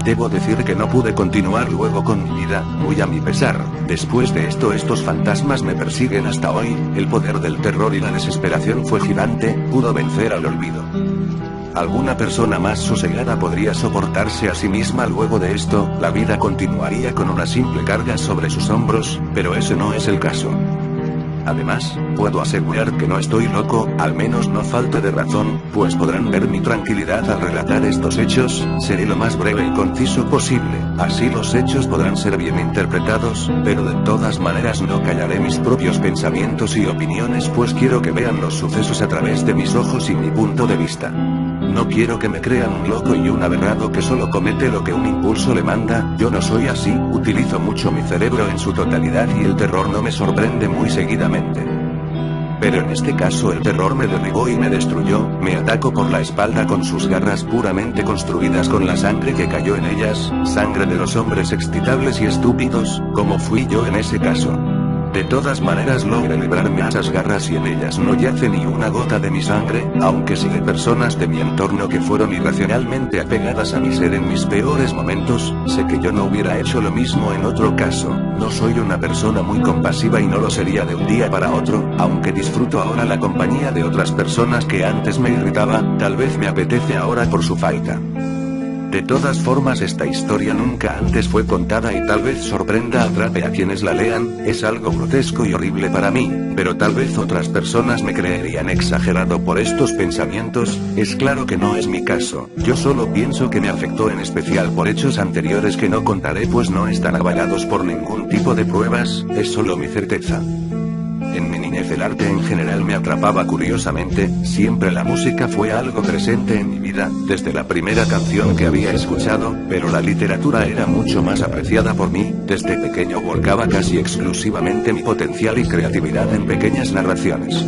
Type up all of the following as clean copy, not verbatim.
Debo decir que no pude continuar luego con mi vida, muy a mi pesar. Después de esto estos fantasmas me persiguen hasta hoy. El poder del terror y la desesperación fue gigante, pudo vencer al olvido. Alguna persona más sosegada podría soportarse a sí misma luego de esto, la vida continuaría con una simple carga sobre sus hombros, pero ese no es el caso. Además, puedo asegurar que no estoy loco, al menos no falta de razón, pues podrán ver mi tranquilidad al relatar estos hechos. Seré lo más breve y conciso posible, así los hechos podrán ser bien interpretados, pero de todas maneras no callaré mis propios pensamientos y opiniones, pues quiero que vean los sucesos a través de mis ojos y mi punto de vista. No quiero que me crean un loco y un aberrado que solo comete lo que un impulso le manda. Yo no soy así, utilizo mucho mi cerebro en su totalidad y el terror no me sorprende muy seguidamente. Pero en este caso el terror me derribó y me destruyó, me atacó por la espalda con sus garras puramente construidas con la sangre que cayó en ellas, sangre de los hombres excitables y estúpidos, como fui yo en ese caso. De todas maneras logré librarme a esas garras y en ellas no yace ni una gota de mi sangre, aunque sí de personas de mi entorno que fueron irracionalmente apegadas a mi ser en mis peores momentos. Sé que yo no hubiera hecho lo mismo en otro caso. No soy una persona muy compasiva y no lo sería de un día para otro, aunque disfruto ahora la compañía de otras personas que antes me irritaba, tal vez me apetece ahora por su falta. De todas formas esta historia nunca antes fue contada y tal vez sorprenda atrape a quienes la lean. Es algo grotesco y horrible para mí, pero tal vez otras personas me creerían exagerado por estos pensamientos. Es claro que no es mi caso, yo solo pienso que me afectó en especial por hechos anteriores que no contaré pues no están avalados por ningún tipo de pruebas, es solo mi certeza. En mi niñez el arte en general me atrapaba curiosamente, siempre la música fue algo presente en mi vida, desde la primera canción que había escuchado, pero la literatura era mucho más apreciada por mí. Desde pequeño volcaba casi exclusivamente mi potencial y creatividad en pequeñas narraciones.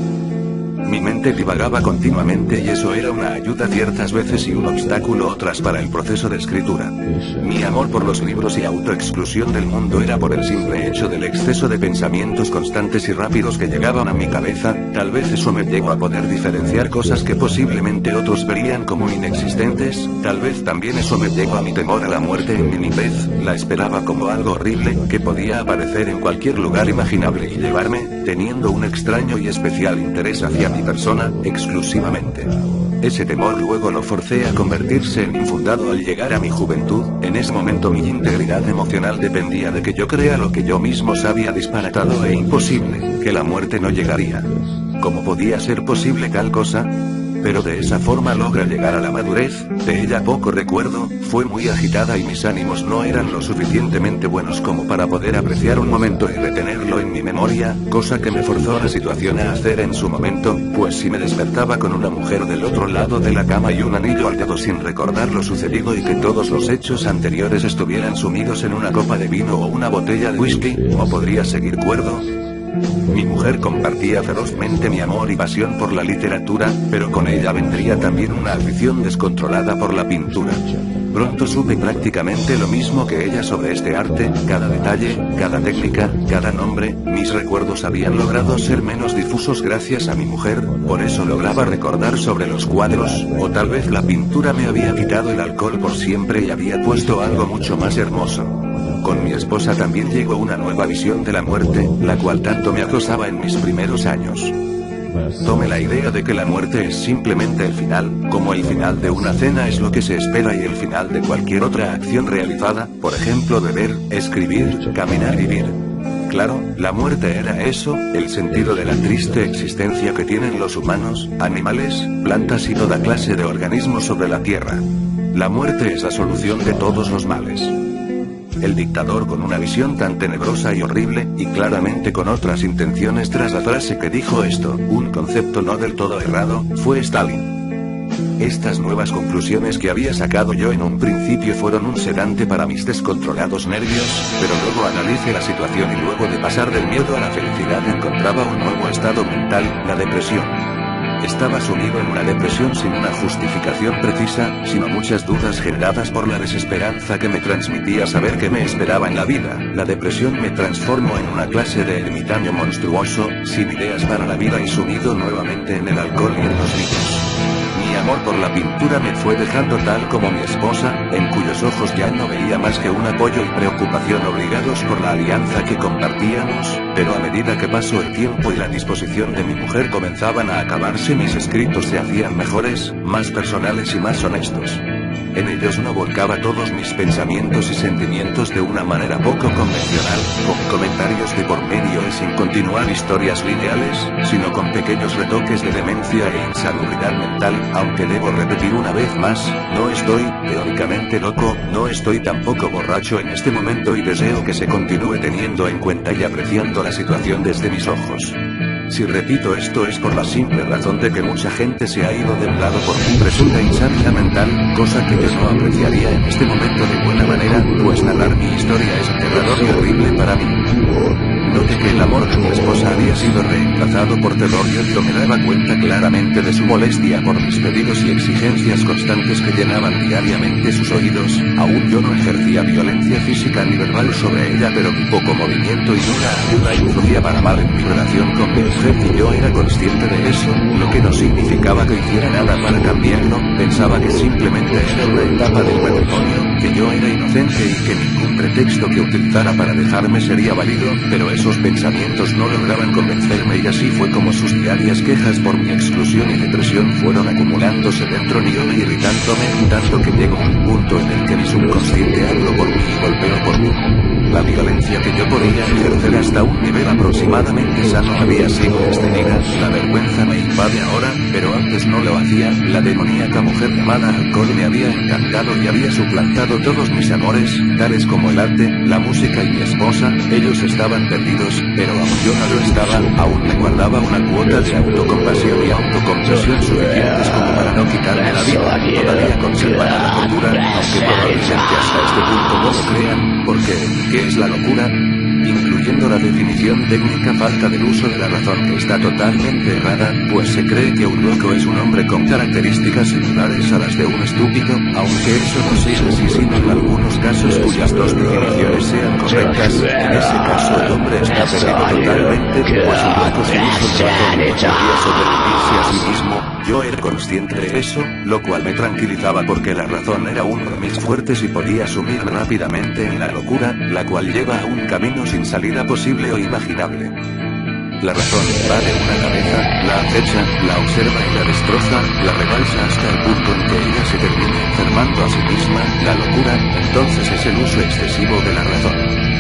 Mi mente divagaba continuamente y eso era una ayuda ciertas veces y un obstáculo otras para el proceso de escritura. Mi amor por los libros y autoexclusión del mundo era por el simple hecho del exceso de pensamientos constantes y rápidos que llegaban a mi cabeza. Tal vez eso me llegó a poder diferenciar cosas que posiblemente otros verían como inexistentes. Tal vez también eso me llegó a mi temor a la muerte en mi niñez. La esperaba como algo horrible que podía aparecer en cualquier lugar imaginable y llevarme, teniendo un extraño y especial interés hacia mi persona, exclusivamente. Ese temor luego lo forcé a convertirse en infundado al llegar a mi juventud. En ese momento mi integridad emocional dependía de que yo crea lo que yo mismo sabía disparatado e imposible, que la muerte no llegaría. ¿Cómo podía ser posible tal cosa? Pero de esa forma logra llegar a la madurez. De ella poco recuerdo, fue muy agitada y mis ánimos no eran lo suficientemente buenos como para poder apreciar un momento y retenerlo en mi memoria, cosa que me forzó la situación a hacer en su momento, pues si me despertaba con una mujer del otro lado de la cama y un anillo al dedo sin recordar lo sucedido y que todos los hechos anteriores estuvieran sumidos en una copa de vino o una botella de whisky, ¿o podría seguir cuerdo? Mi mujer compartía ferozmente mi amor y pasión por la literatura, pero con ella vendría también una afición descontrolada por la pintura. Pronto supe prácticamente lo mismo que ella sobre este arte, cada detalle, cada técnica, cada nombre. Mis recuerdos habían logrado ser menos difusos gracias a mi mujer, por eso lograba recordar sobre los cuadros, o tal vez la pintura me había quitado el alcohol por siempre y había puesto algo mucho más hermoso. Con mi esposa también llegó una nueva visión de la muerte, la cual tanto me acosaba en mis primeros años. Tome la idea de que la muerte es simplemente el final, como el final de una cena es lo que se espera y el final de cualquier otra acción realizada, por ejemplo beber, escribir, caminar, vivir. Claro, la muerte era eso, el sentido de la triste existencia que tienen los humanos, animales, plantas y toda clase de organismos sobre la tierra. La muerte es la solución de todos los males. El dictador con una visión tan tenebrosa y horrible, y claramente con otras intenciones tras la frase que dijo esto, un concepto no del todo errado, fue Stalin. Estas nuevas conclusiones que había sacado yo en un principio fueron un sedante para mis descontrolados nervios, pero luego analicé la situación y luego de pasar del miedo a la felicidad encontraba un nuevo estado mental, la depresión. Estaba sumido en una depresión sin una justificación precisa, sino muchas dudas generadas por la desesperanza que me transmitía saber que me esperaba en la vida. La depresión me transformó en una clase de ermitaño monstruoso, sin ideas para la vida y sumido nuevamente en el alcohol y en los vicios. Mi amor por la pintura me fue dejando tal como mi esposa, en cuyos ojos ya no veía más que un apoyo y preocupación obligados por la alianza que compartíamos, pero a medida que pasó el tiempo y la disposición de mi mujer comenzaban a acabarse, mis escritos se hacían mejores, más personales y más honestos. En ellos no volcaba todos mis pensamientos y sentimientos de una manera poco convencional, con comentarios de por medio y sin continuar historias lineales, sino con pequeños retoques de demencia e insalubridad mental, aunque debo repetir una vez más, no estoy, teóricamente loco, no estoy tampoco borracho en este momento y deseo que se continúe teniendo en cuenta y apreciando la situación desde mis ojos. Si repito esto es por la simple razón de que mucha gente se ha ido de un lado por mi presunta insanidad mental, cosa que yo no apreciaría en este momento de buena manera, pues narrar mi historia es aterrador y horrible para mí. Noté que el amor de mi esposa había sido reemplazado por terror y esto me daba cuenta claramente de su molestia por mis pedidos y exigencias constantes que llenaban diariamente sus oídos. Aún yo no ejercía violencia física ni verbal sobre ella, pero mi poco movimiento y nula ayuda influía para mal en mi relación con mi mujer y yo era consciente de eso, lo que no significaba que hiciera nada para cambiarlo. Pensaba que simplemente era una etapa del matrimonio, que yo era inocente y que ningún pretexto que utilizara para dejarme sería válido, pero esos pensamientos no lograban convencerme y así fue como sus diarias quejas por mi exclusión y depresión fueron acumulándose dentro mío e irritándome, tanto que llegó un punto en el que mi subconsciente habló por mí y golpeó por mí. La violencia que yo podía ejercer hasta un nivel aproximadamente sano había sido extenida, la vergüenza me invade ahora, pero antes no lo hacía, la demoníaca mujer llamada alcohol me había encantado y había suplantado todos mis amores, tales como el arte, la música y mi esposa, ellos estaban perdidos, pero aún yo no lo estaba, aún me guardaba una cuota de autocompasión y autocompresión suficientes como para no quitarme la vida, todavía conservaba la cordura, aunque probablemente hasta este punto no lo crean, porque, ¿qué es la locura? Incluyendo la definición técnica falta del uso de la razón que está totalmente errada, pues se cree que un loco es un hombre con características similares a las de un estúpido, aunque eso no sea así sino en algunos casos cuyas dos definiciones sean correctas, en ese caso el hombre está perdido totalmente, pues un loco sin uso de razón podría sobrevivirse a sí mismo. Yo era consciente de eso, lo cual me tranquilizaba porque la razón era uno de mis fuertes y podía sumirme rápidamente en la locura, la cual lleva a un camino sin salida posible o imaginable. La razón invade una cabeza, la acecha, la observa y la destroza, la rebalsa hasta el punto en que ella se termina enfermando a sí misma, la locura, entonces es el uso excesivo de la razón.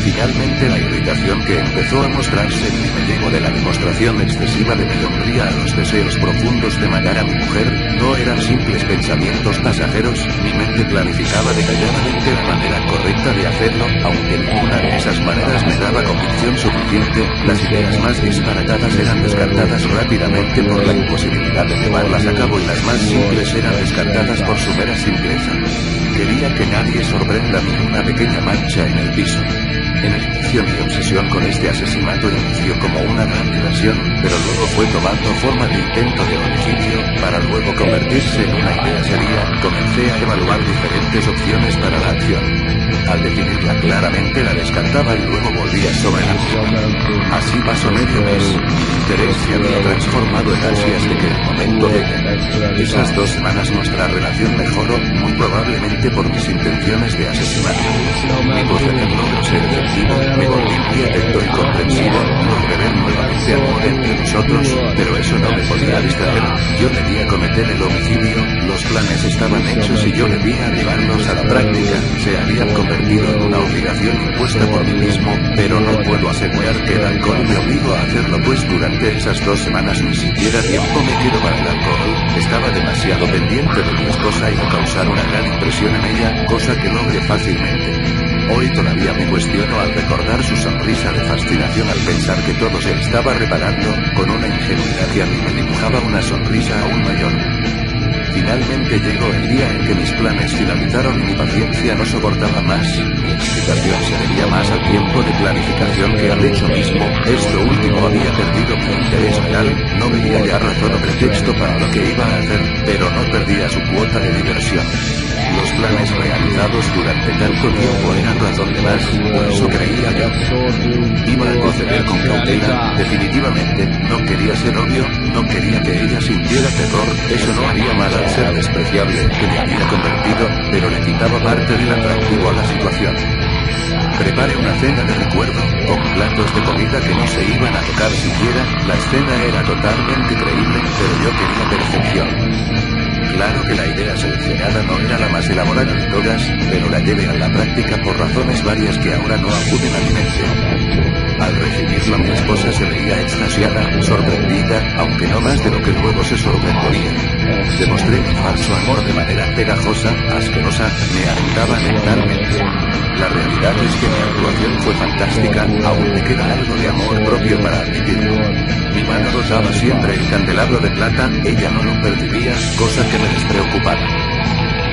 Finalmente la irritación que empezó a mostrarse en mí me llegó de la demostración excesiva de mi hombría a los deseos profundos de matar a mi mujer, no eran simples pensamientos pasajeros, mi mente planificaba detalladamente la manera correcta de hacerlo, aunque ninguna de esas maneras me daba convicción suficiente, las ideas más disparatadas eran descartadas rápidamente por la imposibilidad de llevarlas a cabo y las más simples eran descartadas por su mera simpleza. Quería que nadie sorprenda ni una pequeña mancha en el piso. En el inicio mi obsesión con este asesinato inició como una gran diversión, pero luego fue tomando forma de intento de homicidio, para luego convertirse en una idea seria. Comencé a evaluar diferentes opciones para la acción. Al definirla claramente la descartaba y luego volvía sobre la misma. Así pasó medio mes, mi interés se había transformado en ansias de que el momento llegue. Esas 2 semanas nuestra relación mejoró, muy probablemente por mis intenciones de asesinato. Mi proceder logró ser efectivo, me volví muy atento y comprensivo, logré ver nuevamente amor entre nosotros, pero eso no me podía distraer, yo debía cometer el homicidio, los planes estaban hechos y yo debía llevarlos a la práctica, se habían convertido en una obligación impuesta por mí mismo, pero no puedo asegurar que el alcohol me obligó a hacerlo, pues durante esas 2 semanas ni siquiera tiempo me quedó para el alcohol, estaba demasiado pendiente de mi esposa y no causar una gran impresión en ella, cosa que logré fácilmente. Hoy todavía me cuestiono al recordar su sonrisa de fascinación al pensar que todo se estaba reparando, con una ingenuidad que a mí me dibujaba una sonrisa aún mayor. Finalmente llegó el día en que mis planes finalizaron y mi paciencia no soportaba más, mi excitación se debía más al tiempo de planificación que al hecho mismo, esto último había perdido mi interés real, no veía ya razón o pretexto para lo que iba a hacer, pero no perdía su cuota de diversión. Los planes realizados durante tanto tiempo eran razón de más, o eso creía yo. Iba a proceder con cautela, definitivamente, no quería ser obvio, no quería que ella sintiera terror, eso no haría mal al ser despreciable que me había convertido, pero le quitaba parte del atractivo a la situación. Preparé una cena de recuerdo, con platos de comida que no se iban a tocar siquiera, la escena era totalmente creíble, pero yo quería perfección. Claro que la idea seleccionada no era la más elaborada de todas, pero la llevé a la práctica por razones varias que ahora no acuden a mi mente. Al recibirla mi esposa se veía extasiada, sorprendida, aunque no más de lo que luego se sorprendería. Demostré mi falso amor de manera pegajosa, asquerosa, me alentaba mentalmente. La realidad es que mi actuación fue fantástica, aún me queda algo de amor propio para admitirlo. Mi mano rozaba siempre el candelabro de plata, ella no lo percibía, cosa que me despreocupaba.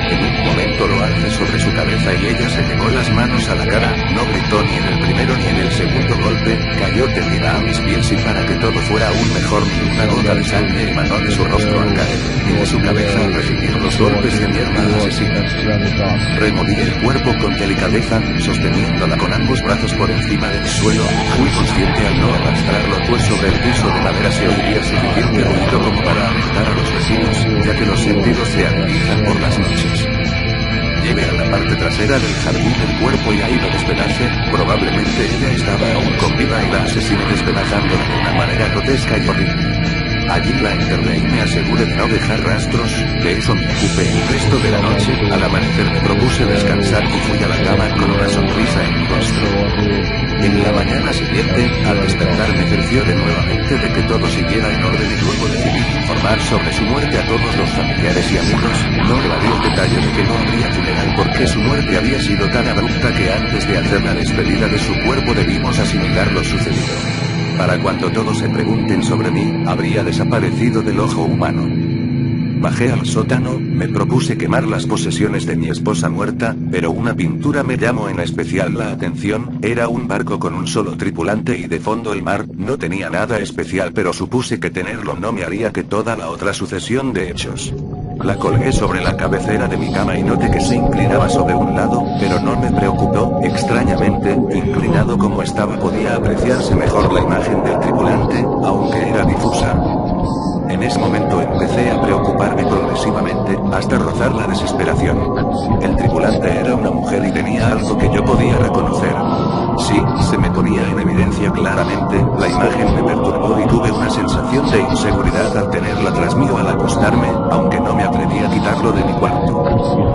En un momento lo alcé sobre su cabeza y ella se llevó las manos a la cara, no gritó ni en el primero ni en el segundo golpe, cayó tendida a mis pies y para que todo fuera aún mejor ni una gota de sangre emanó de su rostro al caer, ni de su cabeza al recibir los golpes de mi hermana asesina. Removí el cuerpo con delicadeza, sosteniéndola con ambos brazos por encima del suelo, fui consciente al no arrastrarlo pues sobre el piso de madera se oiría suficiente ruido como para alertar a los vecinos, ya que los sentidos se agudizan por las noches. Llegué a la parte trasera del jardín del cuerpo y ahí lo despedacé, probablemente ella estaba aún con vida y la asesiné despedazándola de una manera grotesca y horrible. Allí la enterré y me aseguré de no dejar rastros, de eso me ocupé el resto de la noche, al amanecer me propuse descansar y fui a la cama con una sonrisa en mi rostro. En la mañana siguiente, al despertar me cercioré nuevamente de que todo siguiera en orden y luego decidí informar sobre su muerte a todos los familiares y amigos, no evadí el detalle de que no habría funeral porque su muerte había sido tan abrupta que antes de hacer la despedida de su cuerpo debimos asimilar lo sucedido. Para cuando todos se pregunten sobre mí, habría desaparecido del ojo humano. Bajé al sótano, me propuse quemar las posesiones de mi esposa muerta, pero una pintura me llamó en especial la atención, era un barco con un solo tripulante y de fondo el mar, no tenía nada especial pero supuse que tenerlo no me haría que toda la otra sucesión de hechos. La colgué sobre la cabecera de mi cama y noté que se inclinaba sobre un lado, pero no me preocupó, extrañamente, inclinado como estaba podía apreciarse mejor la imagen del tripulante, aunque era difusa. En ese momento empecé a preocuparme progresivamente, hasta rozar la desesperación. El tripulante era una mujer y tenía algo que yo podía reconocer. Sí, se me ponía en evidencia claramente, la imagen me perturbó y tuve una sensación de inseguridad al tenerla tras mío al acostarme, aunque no me atreví a quitarlo de mi cuarto.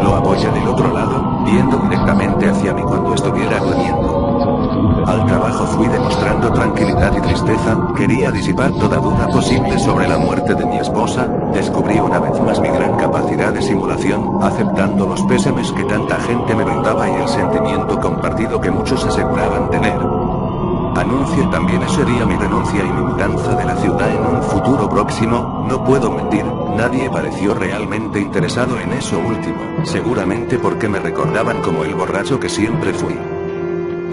Lo apoyé del otro lado, viendo directamente hacia mí cuando estuviera durmiendo. Al trabajo fui demostrando tranquilidad y tristeza, quería disipar toda duda posible sobre la muerte de mi esposa, descubrí una vez más mi gran capacidad de simulación, aceptando los pésames que tanta gente me brindaba y el sentimiento compartido que muchos aseguraban tener. Anuncié también ese día mi renuncia y mi mudanza de la ciudad en un futuro próximo, no puedo mentir, nadie pareció realmente interesado en eso último, seguramente porque me recordaban como el borracho que siempre fui.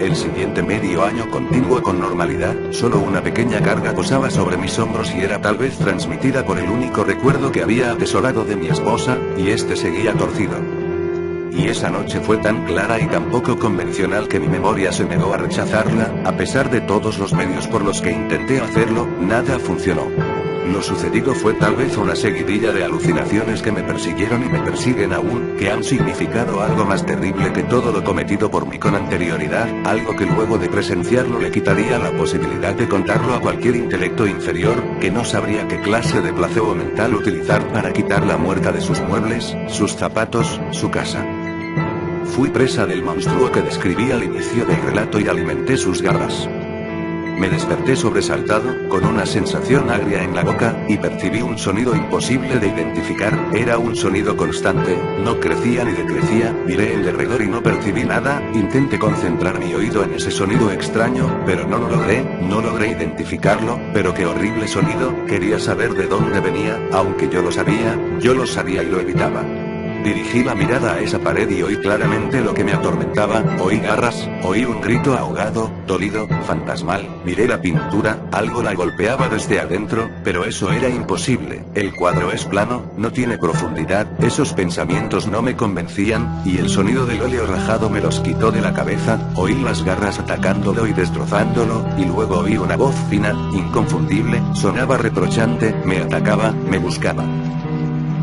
El siguiente medio año continuó con normalidad, solo una pequeña carga posaba sobre mis hombros y era tal vez transmitida por el único recuerdo que había atesorado de mi esposa, y este seguía torcido. Y esa noche fue tan clara y tan poco convencional que mi memoria se negó a rechazarla, a pesar de todos los medios por los que intenté hacerlo, nada funcionó. Lo sucedido fue tal vez una seguidilla de alucinaciones que me persiguieron y me persiguen aún, que han significado algo más terrible que todo lo cometido por mí con anterioridad, algo que luego de presenciarlo le quitaría la posibilidad de contarlo a cualquier intelecto inferior, que no sabría qué clase de placebo mental utilizar para quitar la muerta de sus muebles, sus zapatos, su casa. Fui presa del monstruo que describí al inicio del relato y alimenté sus garras. Me desperté sobresaltado, con una sensación agria en la boca, y percibí un sonido imposible de identificar, era un sonido constante, no crecía ni decrecía, miré en derredor y no percibí nada, intenté concentrar mi oído en ese sonido extraño, pero no lo logré, no logré identificarlo, pero qué horrible sonido, quería saber de dónde venía, aunque yo lo sabía y lo evitaba. Dirigí la mirada a esa pared y oí claramente lo que me atormentaba, oí garras, oí un grito ahogado, dolido, fantasmal, miré la pintura, algo la golpeaba desde adentro, pero eso era imposible, el cuadro es plano, no tiene profundidad, esos pensamientos no me convencían, y el sonido del óleo rajado me los quitó de la cabeza, oí las garras atacándolo y destrozándolo, y luego oí una voz fina, inconfundible, sonaba reprochante, me atacaba, me buscaba.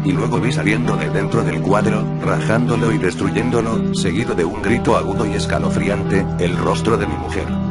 Y luego vi saliendo de dentro del cuadro, rajándolo y destruyéndolo, seguido de un grito agudo y escalofriante, el rostro de mi mujer.